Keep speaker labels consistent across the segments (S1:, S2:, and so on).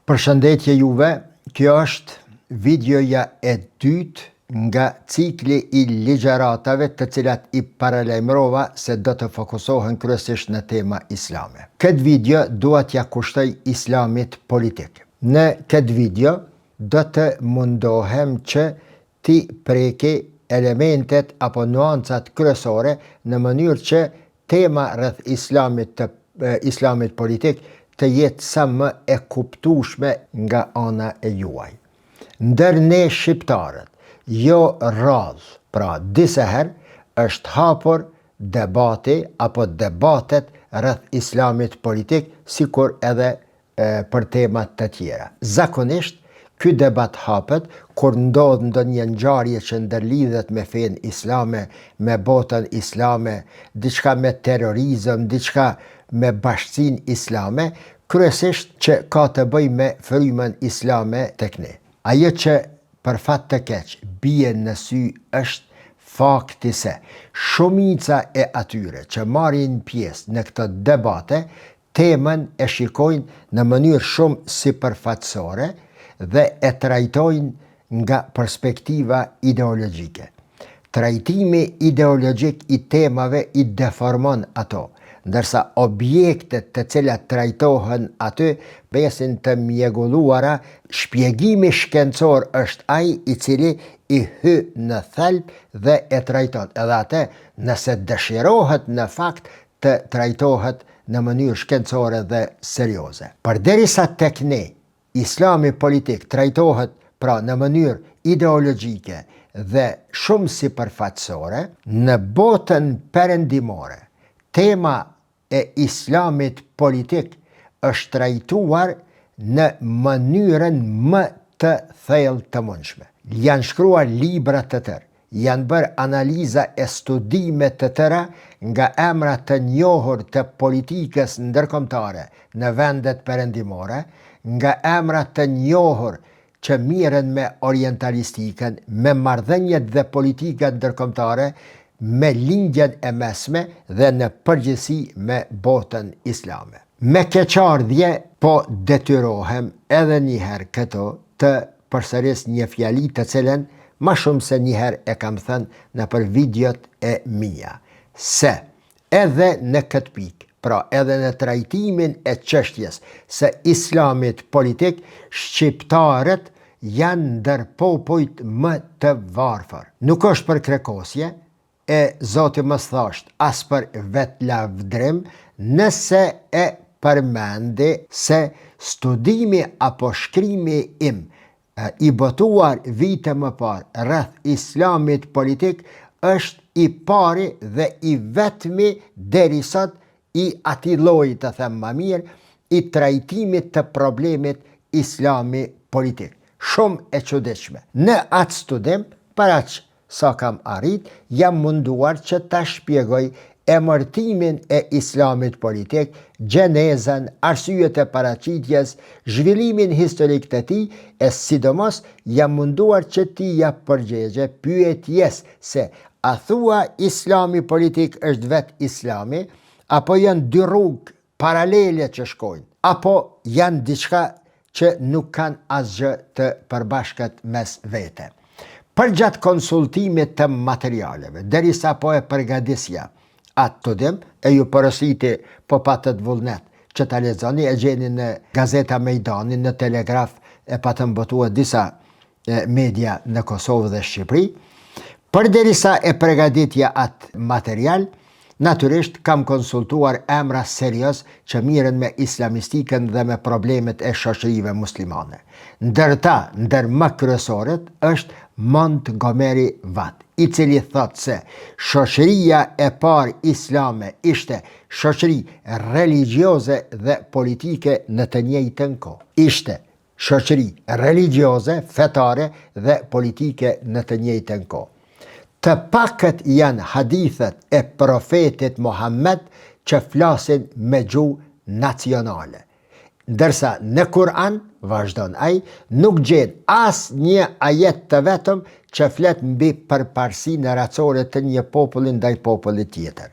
S1: Përshëndetje juve, kjo është videoja e dytë nga cikli I ligjëratave të cilat I paralajmërova se do të fokusohen kryesisht në tema islame. Këtë video dua t'ja kushtoj islamit politik. Në këtë video do të mundohem që ti preki elementet apo nuancat kryesore në mënyrë që tema rreth islamit politik të jetë sa më e kuptueshme nga ana e juaj. Ndër ne shqiptarët, jo rradh, pra disa herë është hapur debati apo debatet rreth islamit politik, sikur edhe për temat të tjera. Zakonisht ky debat hapet kur ndodh ndonjë ngjarje që ndërlidhet me fenë islame, me botën islame, diçka me terrorizëm, diçka me bashkësinë islame, kryesisht që ka të bëjë me frymën islame tek ne. Ajo që për fat të keq bie në sy është fakti se shumica e atyre që marrin pjesë në këtë debate temën e shikojnë në mënyrë shumë sipërfaqësore dhe e trajtojnë nga perspektiva ideologjike. Trajtimi ideologjik I temave I deformon ato, ndërsa objektet të cilat trajtohen aty besin të mjegulluara, shpjegimi shkencor është ai I cili I hy në thelb dhe e trajton. Edhe atë nëse dëshirohet në fakt të trajtohet në mënyrë shkencore dhe serioze. Përderisa tek ne Islami politik trajtohet pra në mënyrë ideologjike dhe shumë sipërfaqësore, në botën perëndimore tema e islamit politik është trajtuar në mënyrën më të thellë të mundshme. Janë shkruar libra të tërë, janë bërë analiza e studime të tëra nga emra të njohur të politikës ndërkombëtare në vendet perëndimore, nga emra të njohur që mirën me orientalistikën, me marrëdhëniet dhe politikat ndërkombëtare, me lindjen e mesme dhe në përgjithësi me botën islame. Me keqardhje po detyrohem edhe njëherë këto të përsëris një fjali të cilën ma shumë se njëherë e kam thënë në për videot e mia, se edhe në këtë pikë, pra edhe në trajtimin e çështjes se islamit politik, shqiptarët janë ndër popujt më të varfër. Nuk është për krekosje, e Zoti mos thasht as për vetlavdrim, nëse e përmendi se studimi apo shkrimi im I botuar vite më parë rreth islamit politik është I pari dhe I vetmi deri sot I atij lloji të them më mirë I trajtimit të problemit islami politik. Shumë e çuditshme. Në atë studim, para sa kam arrit, jam munduar që ta shpjegoj emërtimin e islamit politik, gjenezën, arsyet e paraqitjes, zhvillimin historik të tij, e sidomos jam munduar që ti jap përgjigje pyetjes se a thua islami politik është vet islami, apo janë dy rrugë paralele që shkojnë, apo janë diçka që nuk kanë asgjë të përbashkët mes vete. Përgjatë konsultimit të materialeve, derisa po e përgatitja atë studim, e ju porositi po patët vullnet që ta lexoni, e gjeni në Gazeta Mejdani, në Telegraf, e patën botuar disa media në Kosovë dhe Shqipëri. Përderisa e përgatitja atë material, natyrisht kam konsultuar emra serioz që mirën me islamistikën dhe me problemet e shoqërive muslimane. Ndër më kryesorët është Montgomery Watt, I cili thotë se shoqëria e parë islame ishte shoqëri religjioze dhe politike në të njëjtën kohë. Ishte shoqëri religjioze, fetare dhe politike në të njëjtën kohë. Të pakët janë hadithet e profetit Muhammed që flasin me gjuhë nacionale. Ndërsa në Kur'an, vazhdon ai, nuk gjen as një ajet të vetëm që flet mbi përparësinë racore të një populli ndaj popullit tjetër.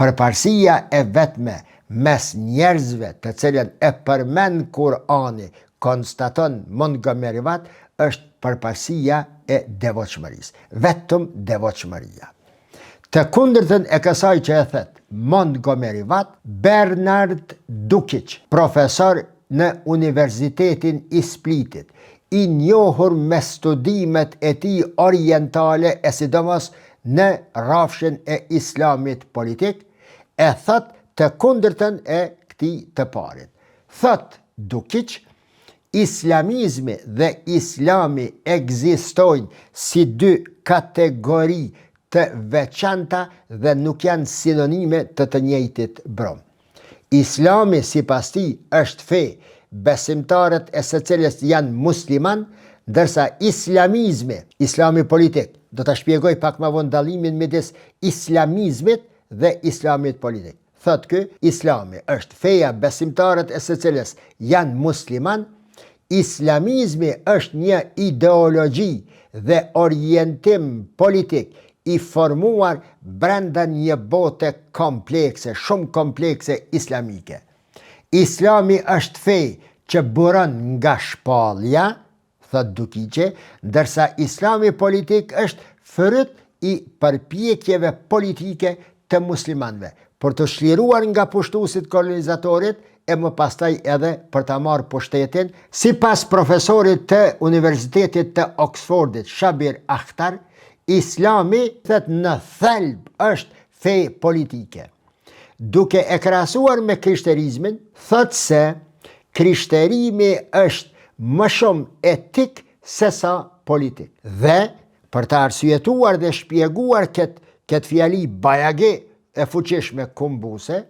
S1: Përparësia e vetme mes njerëzve të cilën e përmend Kur'ani konstaton Montgomery Watt, është përparësia e devotshmërisë, vetëm devotshmëria. Të kundërtën e kësaj që e thët Montgomery Watt, Bernard Dukic, profesor në Universitetin i Splitit, i njohur me studimet e tij orientale e sidomos në rrafshin e islamit politik, e thët të kundërtën e këtij të parit. Thët Dukic, islamizmi dhe islami ekzistojnë si dy kategori të veçanta dhe nuk janë sinonime të njëjtit brom. Islami sipas tij është fe, besimtarët e së cilës janë musliman, ndërsa islamizmi, islami politik, do ta shpjegoj pak më vonë dallimin midis islamizmit dhe islamit politik. Thotë ky, islami është feja, besimtarët e së cilës janë musliman, islamizmi është një ideologji dhe orientim politik i formuar brenda një bote komplekse, shumë komplekse islamike. Islami është fe që buron nga shpallja, thot Dukiqe, ndërsa islami politik është fryt i përpjekjeve politike të muslimanëve për të shliruar nga pushtuesit kolonizatorit e më pastaj edhe për ta marrë pushtetin. Sipas profesorit të Universitetit të Oxfordit, Shabir Akhtar, islami thët në thelb është fe politike. Duke e krahasuar me krishterizmin, thët se krishterimi është më shumë etik se sa politik. Dhe për të arsyetuar dhe shpjeguar këtë fjali bajage e fuqishme kumbuse,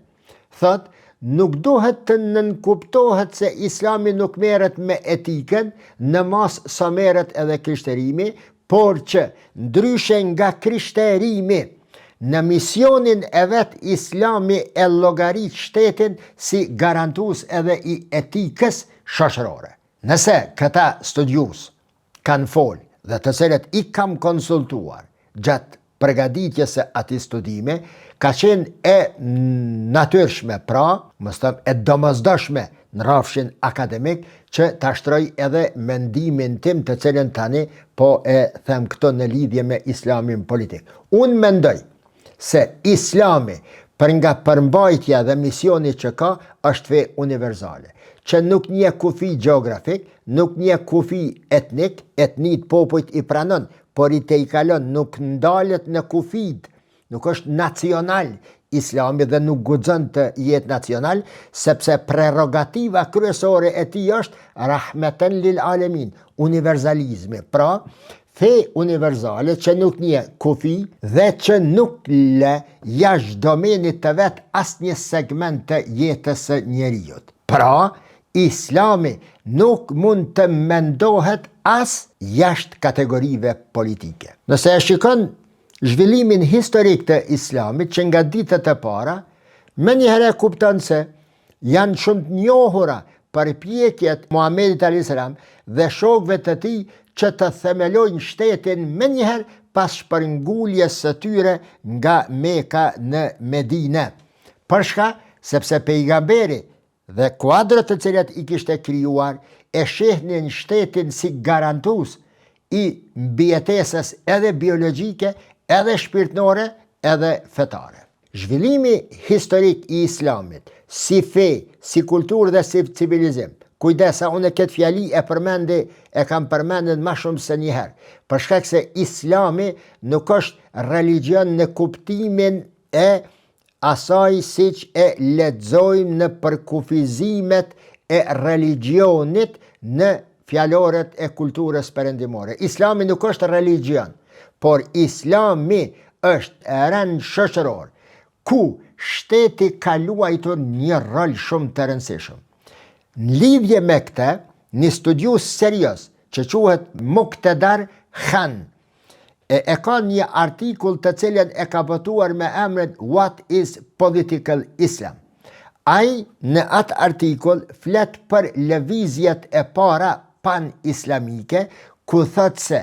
S1: thët nuk duhet të nënkuptohet se islami nuk merret me etikën në mas sa merret edhe krishterimi, por që ndryshe nga krishterimi, në misionin e vet islami e llogarit shtetin si garantues edhe i etikës shoqërore. Nëse këta studius kanë folë dhe të cilët i kam konsultuar gjatë përgatitjes së atij studime, ka qenë e natyrshme, pra, mos them e domosdoshme në rrafshin akademik, që ta shtroj edhe mendimin tim të cilën tani po e them këto në lidhje me islamin politik. Unë mendoj se islami, për nga përmbajtja dhe misioni që ka, është fe universale, që nuk një kufi geografik, nuk një kufi etnik, etnit popujt i pranon, por i te i kalon, nuk ndalet në kufit, nuk është nacional islami dhe nuk guxon të jetë nacional, sepse prerogativa kryesore e tij është rahmeten lil alamin, universalizmi, pra fe universale që nuk një kufi dhe që nuk lë jashtë domenit të vet asnjë segment të jetës së njerëzit. Pra, islami nuk mund të mendohet as jashtë kategorive politike. Nëse e shikon zhvillimin historik të islamit që nga ditët e para, menjëherë kupton se janë shumë të njohura përpjekjet Muhamedit a.s. dhe shokëve të tij që të themelojnë shtetin menjëherë pas shpërnguljes së tyre nga Meka në Medinë. Përshka sepse pejgamberi dhe kuadrët të cilat i kishte krijuar e shihnin shtetin si garantues i mbijetesës edhe biologjike, edhe shpirtnore, edhe fetare. Zhvillimi historik i islamit, si fe, si kulturë dhe si civilizim, kujdesa, unë këtë fjali e kam përmendën ma shumë se njëherë, për shkak se islami nuk është religion në kuptimin e asaj siç e lexojmë në përkufizimet e religionit në fjaloret e kulturës perëndimore. Islami nuk është religion, por islami është rend shoqëror, ku shteti ka luajtur një rol shumë të rëndësishëm. Në lidhje me këtë, një studius serios që quhet Muqtedar Khan e ka një artikull të cilën e ka botuar me emrin What is Political Islam? Ai në atë artikull flet për lëvizjet e para pan-islamike, ku thot se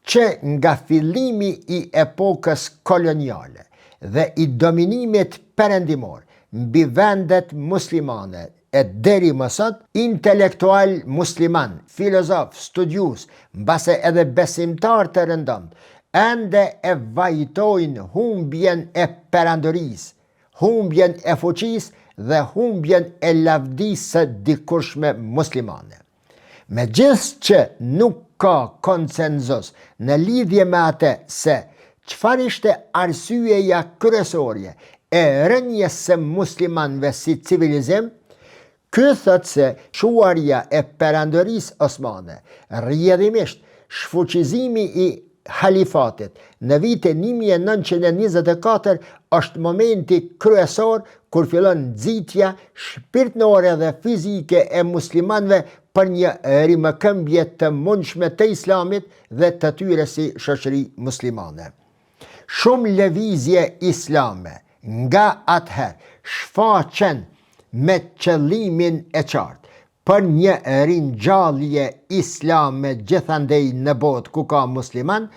S1: që nga fillimi i epokës koloniale dhe i dominimit perëndimor mbi vendet muslimane e deri më sot, intelektual musliman, filozof, studius, mbase edhe besimtar të rëndomt, ende e vajtojnë humbjen e perandorisë, humbjen e fuqisë dhe humbjen e lavdisë së dikurshme muslimane. Megjithëse që nuk ka konsenzus në lidhje me atë se çfarë ishte arsyeja kryesore e rënjes së muslimanëve si civilizim, ky thot se shuarja e perandorisë osmane, rrjedhimisht shfuqizimi i halifatit në vitin 1924 është momenti kryesor kur fillon nxitja shpirtërore dhe fizike e muslimanëve për një rimëkëmbje të mundshme të islamit dhe të tyre si shoqëri muslimane. Shumë lëvizje islame nga atëherë shfaqen me qëllimin e qartë për një ringjallje islame gjithandej në botë ku ka musliman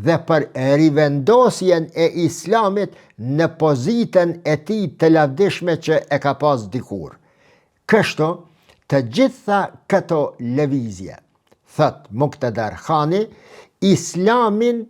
S1: dhe për rivendosjen e islamit në pozitën e tij të lavdishme që e ka pas dikur. Kështu, të gjitha këto lëvizje, thot Muqtadar Khani, islamin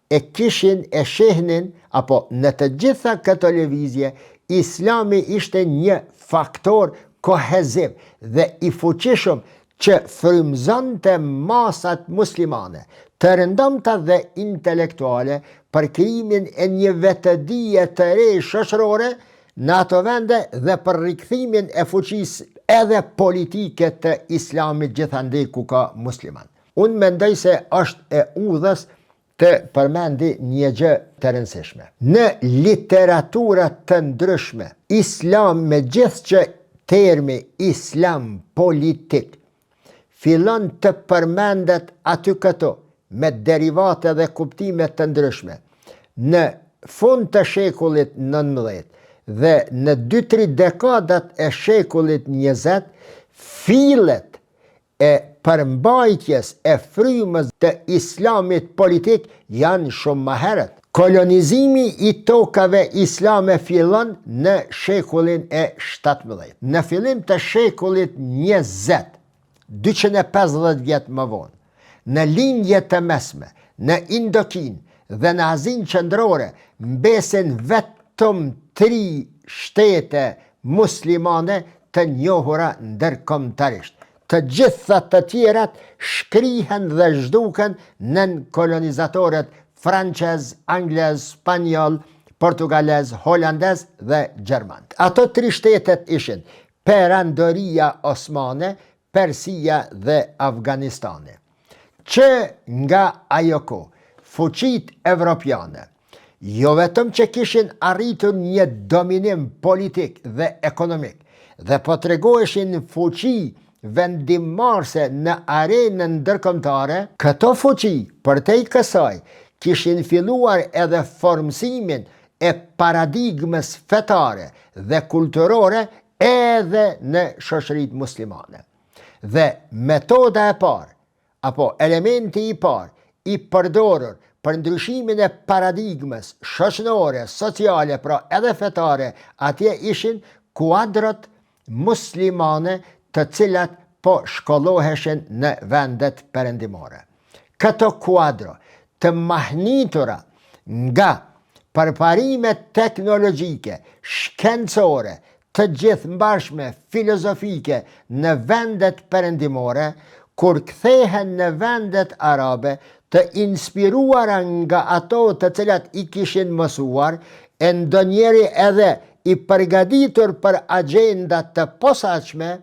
S1: e kishin e shehnin, apo në të gjitha këto lëvizje, islami ishte një faktor koheziv dhe i fuqishëm që frymëzonte masat muslimane, të rëndomta dhe intelektuale për krijimin e një vetëdije të re shoqërore në ato vende dhe për rikthimin e fuqisë edhe politike të islamit gjithandej ku ka musliman. Unë mendoj se është e udhës të përmendi një gjë të rëndësishme. Në literatura të ndryshme, islam me gjithë që termi islam politik fillon të përmendet aty këto me derivate dhe kuptime të ndryshme. Në fund të shekullit 19 dhe në 2-3 dekadat e shekullit 20, fillet e përmbajtjes e frymës të islamit politik janë shumë më herët. Kolonizimi i tokave islame fillon në shekullin e 17. Në fillim të shekullit 20, 250 vjet më vonë, në lindje të mesme, në Indokinë dhe në Azinë qendrore, mbesin vetëm 3 shtete muslimane të njohura ndërkombëtarisht. Të gjitha të tjerat shkrihen dhe zhduken nën kolonizatorët francez, anglez, spanjol, portugalez, holandez dhe gjerman. Ato 3 shtetet ishin Perandoria Osmane, Persia dhe Afganistani. Që nga ajo kohë, fuqit evropiane, jo vetëm që kishin arritur një dominim politik dhe ekonomik, dhe po tregoheshin fuqi vendimmarrëse në arenën ndërkombëtare, këto fuqi përtej kësaj kishin filluar edhe formësimin e paradigmës fetare dhe kulturore edhe në shoqëritë muslimane. Dhe metoda e parë, apo elementi i parë, i përdorur për ndryshimin e paradigmës shoqërore, sociale, pra edhe fetare, atje ishin kuadrat muslimane të cilat po shkolloheshin në vendet perëndimore. Këto kuadro të mahnitura nga përparimet teknologjike, shkencore, të gjithëmbashme, filozofike në vendet perëndimore, kur kthehen në vendet arabe, të inspiruara nga ato të cilat i kishin mësuar, e ndonjëri edhe i përgatitur për agenda të posaçme,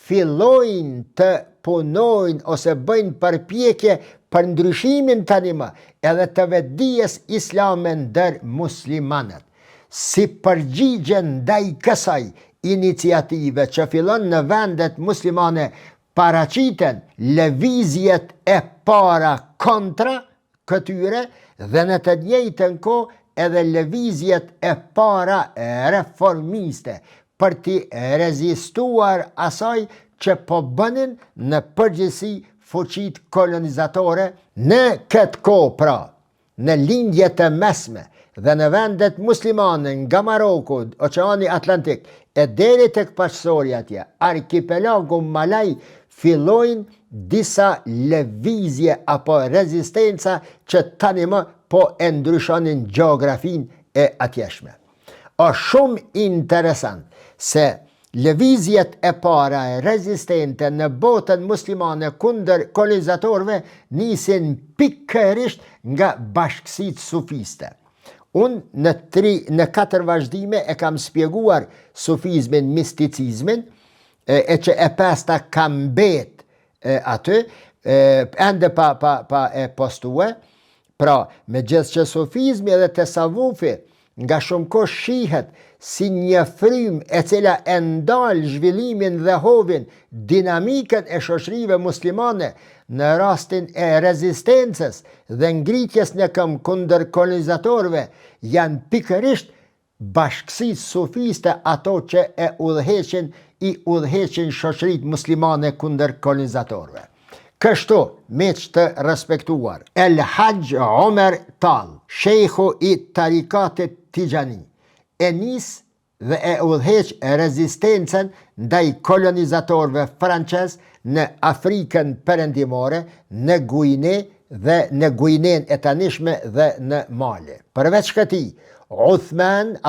S1: fillojnë të punojnë ose bëjnë përpjekje për ndryshimin tani më edhe të vetdijes islame ndër muslimanët. Si përgjigje ndaj kësaj iniciative që fillon në vendet muslimane, paraqiten lëvizjet e para kontra këtyre dhe në të njëjtën kohë edhe lëvizjet e para reformiste për t'i rezistuar asaj që po bënin në përgjithësi fuqit kolonizatore në këtë kohë, pra, në lindjet e mesme dhe në vendet muslimane nga Maroku, Oqeani Atlantik, e deri tek paqësoria atje, arkipelagu Malaj, fillojnë disa lëvizje apo rezistenca që tani më po e ndryshonin gjeografin e atjeshme. Është shumë interesant se lëvizjet e para e rezistente në botën muslimane kundër kolonizatorëve nisin pikërisht nga bashkësitë sufiste. Unë në 4 vazhdime e kam spjeguar sufizmin, misticizmin, e që e 5 kam bet aty, ende pa e postue. Pra, me gjithë që sufizmi edhe tasawufi nga shumë kohë shihet si një frym e cila e ndalë zhvillimin dhe hovin dinamikën e shoqërive muslimane në rastin e rezistencës dhe ngritjes në këmbë kundër kolonizatorëve, janë pikërisht bashkësitë sufiste ato që i udhëheqin shoqëritë muslimane kundër kolonizatorëve. Kështu, miq të respektuar, El Hajj Omer Tall, shejhu i tarikatit Tijani, e nis dhe e udhëheq rezistencën ndaj kolonizatorëve francez në Afrikën perëndimore, në Guiné dhe në Guinén e tanishme dhe në Mali. Përveç këtij, Osman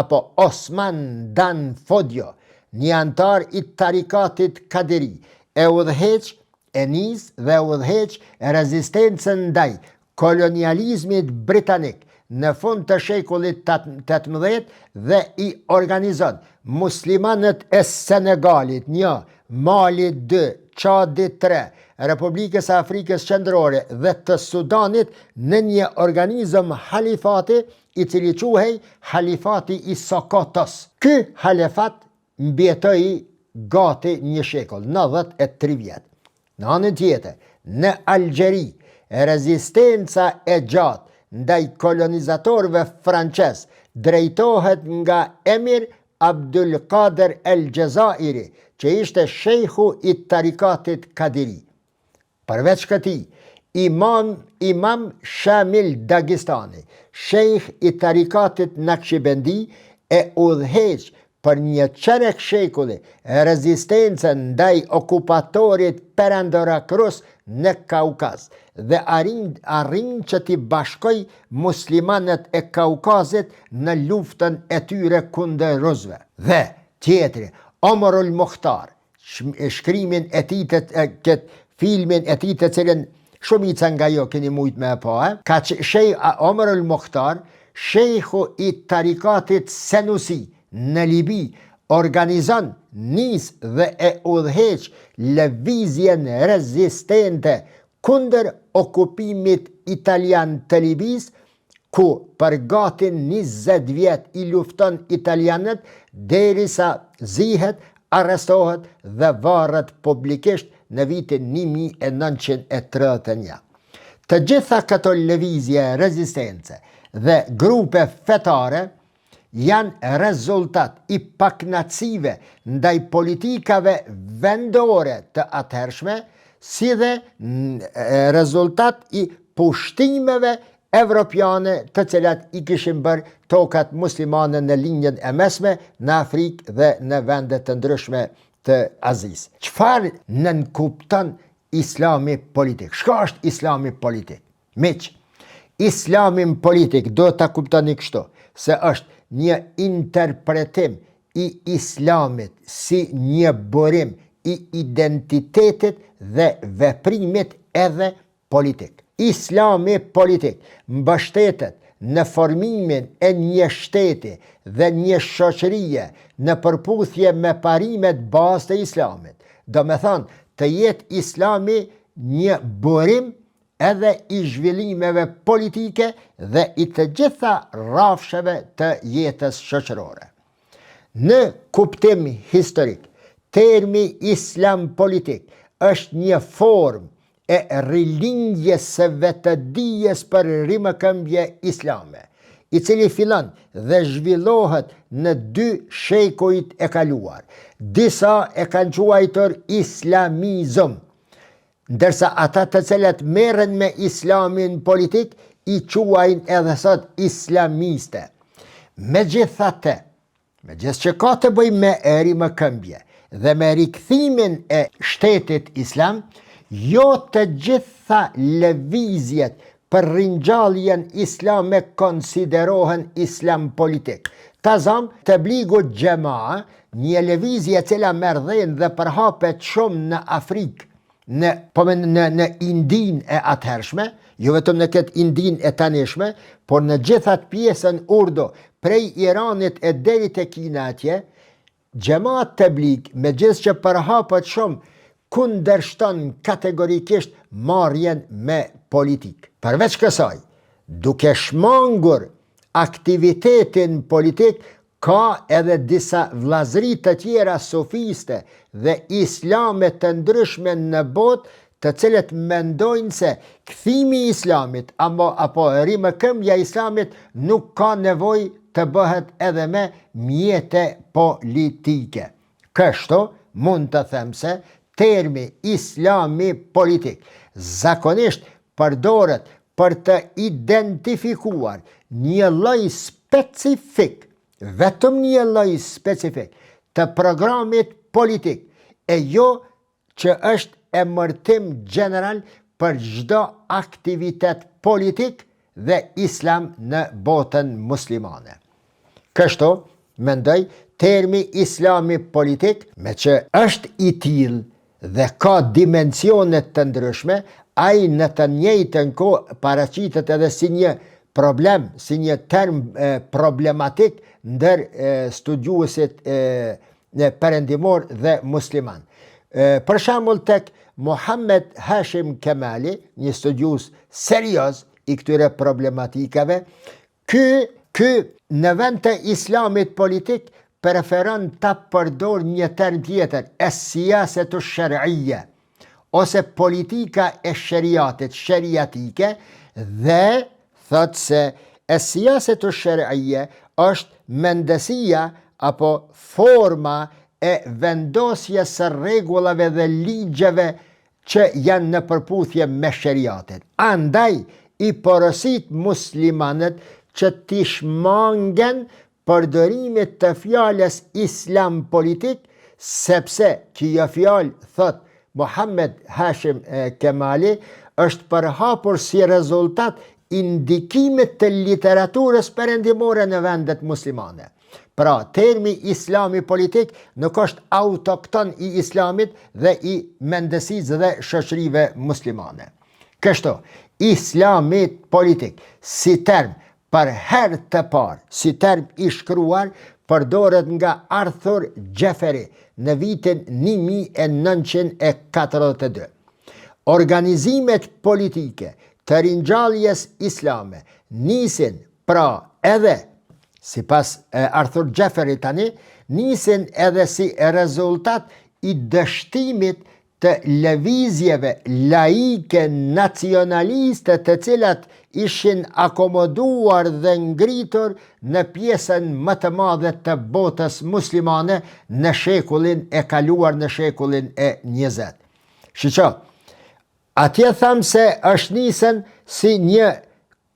S1: Dan Fodio, një antar i tarikatit Kadiri, e udhëheq e nis dhe udhëheq rezistencën ndaj kolonializmit britanik në fund të shekullit 18 dhe i organizon muslimanët e Senegalit 1, Malit 2, Çadit 3, Republikës Afrikës Qendrore dhe të Sudanit në një organizëm halifati i cili quhej Halifati i Sokotos. Ky halifat mbjetoi gati një shekull, 93 vjet. Në anën tjetër, në Algjeri, rezistenca e gjatë ndaj kolonizatorëve francez drejtohet nga Emir Abdul Qadir El Jazairi, që ishte shejhu i tarikatit Kadiri. Përveç këtij, Imam Shamil Dagestani, shejh i tarikatit Naqshbendi, e udhëheq për një qerek shekulli rezistencën ndaj okupatorit perandorak rus në Kaukaz dhe arrin që t'i bashkoj muslimanët e Kaukazit në luftën e tyre kundër rusëve. Dhe tjetri, Omarul Mukhtar, shkrimin e tij, këtë filmin e tij të cilën shumica nga jo keni mujt me pa, ka Omarul Mukhtar, shejhu i tarikatit Senusi në Libi, organizon, nis dhe e udhëheq lëvizjen rezistente kundër okupimit italian të Libis, ku për gati 20 vjet i lufton italianët derisa zihet, arrestohet dhe varet publikisht në vitin 1931. Të gjitha këto lëvizje rezistence dhe grupe fetare janë rezultat i pakënaqësive ndaj politikave vendore të atëhershme, si dhe rezultat i pushtimeve evropiane të cilat i kishin bërë tokat muslimane në linjën e mesme, në Afrikë dhe në vendet të ndryshme të Azisë. Çfarë nënkupton Islami politik? Çka është Islami politik? Miq, Islamin politik do ta kuptoni kështu, se është një interpretim i Islamit si një burim i identitetit dhe veprimit edhe politik. Islami politik mbështetet në formimin e një shteti dhe një shoqërie në përputhje me parimet bazë të Islamit. Do me thonë, të jetë Islami një burim edhe i zhvillimeve politike dhe i të gjitha rrafsheve të jetës shoqërore. Në kuptim historik, termi Islam politik është një formë e rilindjes së vetëdijes për rimëkëmbje islame, i cili fillon dhe zhvillohet në 2 shekujt e kaluar. Disa e kanë quajtur islamizëm, ndërsa ata të cilët merren me islamin politik i quajnë edhe sot islamiste. megjithëse që ka të bëjë me rimëkëmbje dhe me rikthimin e shtetit islam, jo të gjitha lëvizjet për ringjalljen islame konsiderohen islam politik. Tazam, Tebligu Xhamaa, një lëvizje e cila merr dhënë dhe përhapet shumë në Afrikë, në Indin e atëhershme, jo vetëm në këtë Indin e tanishme, por në gjithat pjesën urdo, prej Iranit e deri te Kina atje, Xhamaa Teblig, megjithëse që përhapet shumë, kundërshton kategorikisht marrjen me politik. Përveç kësaj, duke shmangur aktivitetin politik, ka edhe disa vllazëri të tjera sufiste dhe islame të ndryshme në botë, të cilët mendojnë se kthimi i islamit apo rimëkëmbja e islamit nuk ka nevojë të bëhet edhe me mjete politike. Kështu mund të them se termi islami politik zakonisht përdoret për të identifikuar një lloj specifik, vetëm një lloj specifik të programit politik, e jo që është emërtim general për çdo aktivitet politik dhe islam në botën muslimane. Kështu, mendoj, termi islami politik, me që është i tillë dhe ka dimensionet të ndryshme, ai në të njëjtën kohë paraqitet edhe si një problem, si një term problematik ndër studiuesit perëndimor dhe musliman. Për shembull tek Muhammed Hashim Kemali, një studius serioz i këtyre problematikave, ky në vend të islamit politik preferon ta përdor një term tjetër, es-siyasetu shar'iyya, ose politika e shariatit, shariatike, dhe thot se es-siyasetu shar'iyya është mendësia apo forma e vendosjes së rregullave dhe ligjeve që janë në përputhje me shariatin. Andaj i porosit muslimanët që t'i shmangen përdorimit të fjalës islam politik, sepse kjo fjalë, thot Muhammed Hashim Kemali, është përhapur si rezultat indikimit të literaturës perëndimore në vendet muslimane. Pra, termi islami politik nuk është autokton i islamit dhe i mendësisë dhe shoqërive muslimane. Kështu, islami politik si term për herë të parë, si term i shkruar, përdoret nga Arthur Jeffrey në vitin 1942. Organizimet politike të ringjalljes islame nisin, pra edhe sipas Arthur Jeffrey tani, nisin edhe si rezultat i dështimit të lëvizjeve laike nacionaliste të cilat ishin akomoduar dhe ngritur në pjesën më të madhe të botës muslimane në shekullin e kaluar, në shekullin e 20. Shiqo, atje tham se është nisën si një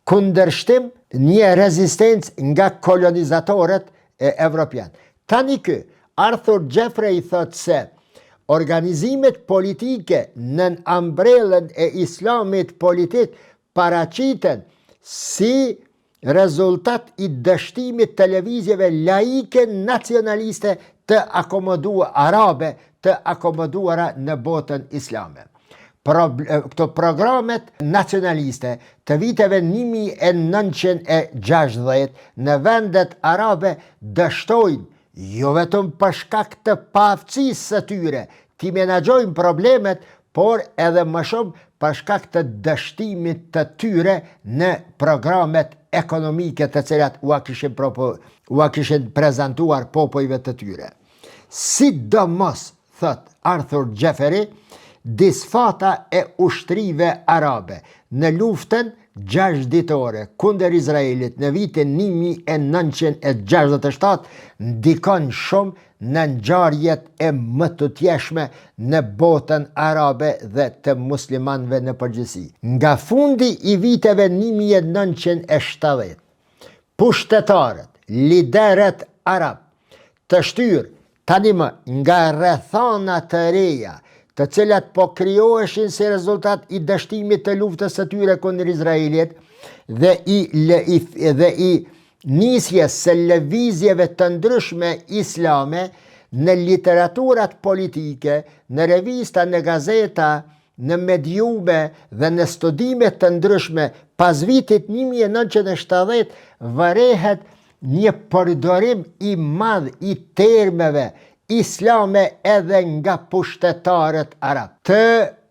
S1: kundërshtim, një rezistencë nga kolonizatorët evropian. Tani ky, Arthur Jeffrey thot se organizimet politike në ambrellën e islamit politik paraqiten si rezultat i dështimit të lëvizjeve laike nacionaliste të akomoduara arabe, të akomoduara në botën islame. Këto programet nacionaliste të viteve 1960 në vendet arabe dështojnë, jo vetëm për shkak të paaftësisë së tyre, t'i menaxhojnë problemet, por edhe më shumë për shkak të dështimit të tyre në programet ekonomike të cilat u kishin prezantuar popujve të tyre. Sidomos, thot Arthur Jeffrey, disfata e ushtrive arabe në luftën 6 ditore kundër Izraelit në vitin 1967 ndikon shumë në ngjarjet e më të tjeshme në botën arabe dhe të muslimanëve në përgjithësi. Nga fundi i viteve 1970, pushtetarët, liderët arab të shtyrë tani më nga rrethana të reja, të cilat po krijoheshin si rezultat i dështimit të luftës së tyre kundër Izraelit dhe i nisjes së lëvizjeve të ndryshme islame në literaturat politike, në revista, në gazeta, në mediume dhe në studimet të ndryshme pas vitit 1970 vërehet një përdorim i madh i termeve islame edhe nga pushtetarët arab, të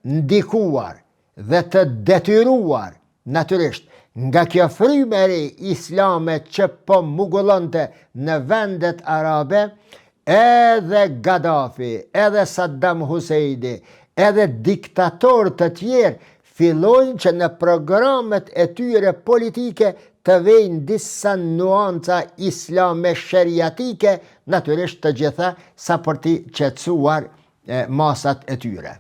S1: ndikuar dhe të detyruar natyrisht nga kjo frymë e re islame që po mugullonte në vendet arabe, edhe Gaddafi, edhe Saddam Husseini, edhe diktatorë të tjerë fillojnë që në programet e tyre politike të vejnë disa nuanca islame sheriatike, natyrisht të gjitha sa për t'i qetësuar masat e tyre.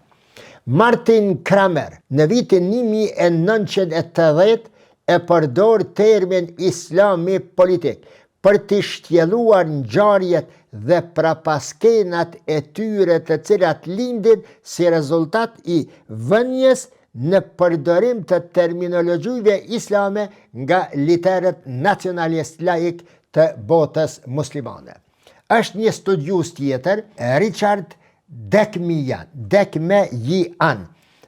S1: Martin Kramer në vitin 1980 e përdor termin islami politik për t'i shtjelluar ngjarjet dhe prapaskenat e tyre të cilat lindin si rezultat i vënjes në përdorim të terminologjive islame nga literët nacionalist laik të botës muslimane. Është një studius tjetër, Richard Dekmejian,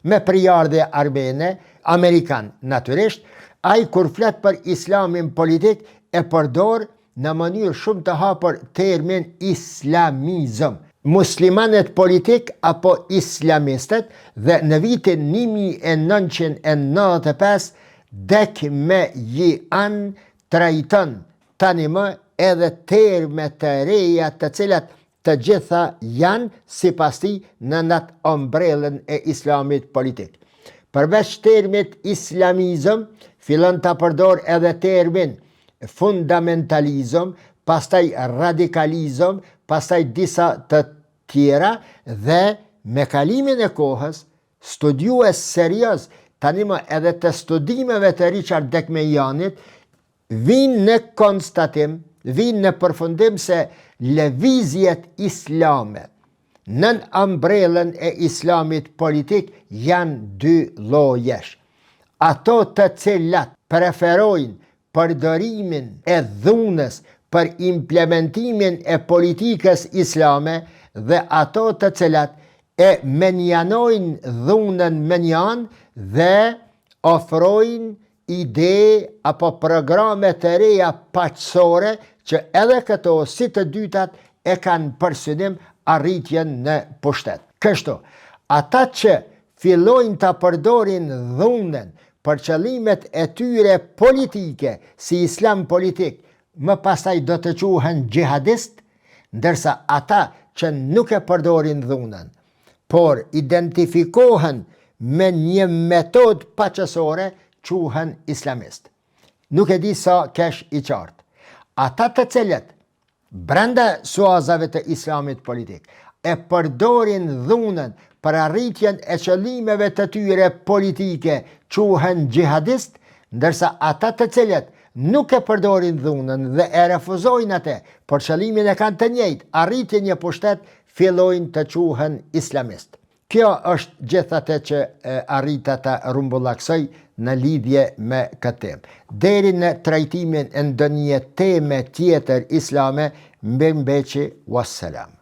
S1: me përjardhje armene, amerikan natyrisht, ai kur flet për islamin politik e përdor në mënyrë shumë të hapur termin islamizëm. Muslimanët politik apo islamistët dhe në vitin 1995 Dekmejian trajton tani më edhe terme të reja të cilat të gjitha janë sipas tij në atë ombrellën e islamit politik. Përveç termit islamizëm, fillon të përdor edhe termin fundamentalizëm, pastaj radikalizëm, pastaj disa të tjera dhe me kalimin e kohës, studiues serioz tani më edhe të studimeve të Richard Dekmejianit vinë në konstatim, vinë në përfundim se lëvizjet islame nën ambrellën e islamit politik janë dy llojesh. Ato të cilat preferojnë përdorimin e dhunës për implementimin e politikës islame dhe ato të cilat e menjanojnë dhunën menjan dhe ofrojnë ide apo programe të reja paqësore që edhe këto si të dytat e kanë për synim arritjen në pushtet. Kështu, ata që fillojnë të përdorin dhunën për qëllimet e tyre politike si islam politik, më pastaj do të quhen gjihadist, ndërsa ata që nuk e përdorin dhunën, por identifikohen me një metod paqësore, quhen islamist. Nuk e di sa kesh i qartë. Ata të cilët brenda suazave të islamit politik e përdorin dhunën për arritjen e qëllimeve të tyre politike, quhen gjihadist, ndërsa ata të cilët nuk e përdorin dhunën dhe e refuzojnë atë, por qëllimin e kanë të njëjtë, arritjen një pushtet, fillojnë të quhen islamist. Kjo është gjithatë që arrita të rumbullaksoj në lidhje me këtë temë. Deri në trajtimin e ndonjë teme tjetër islame, mbi mbeqi, wassalam.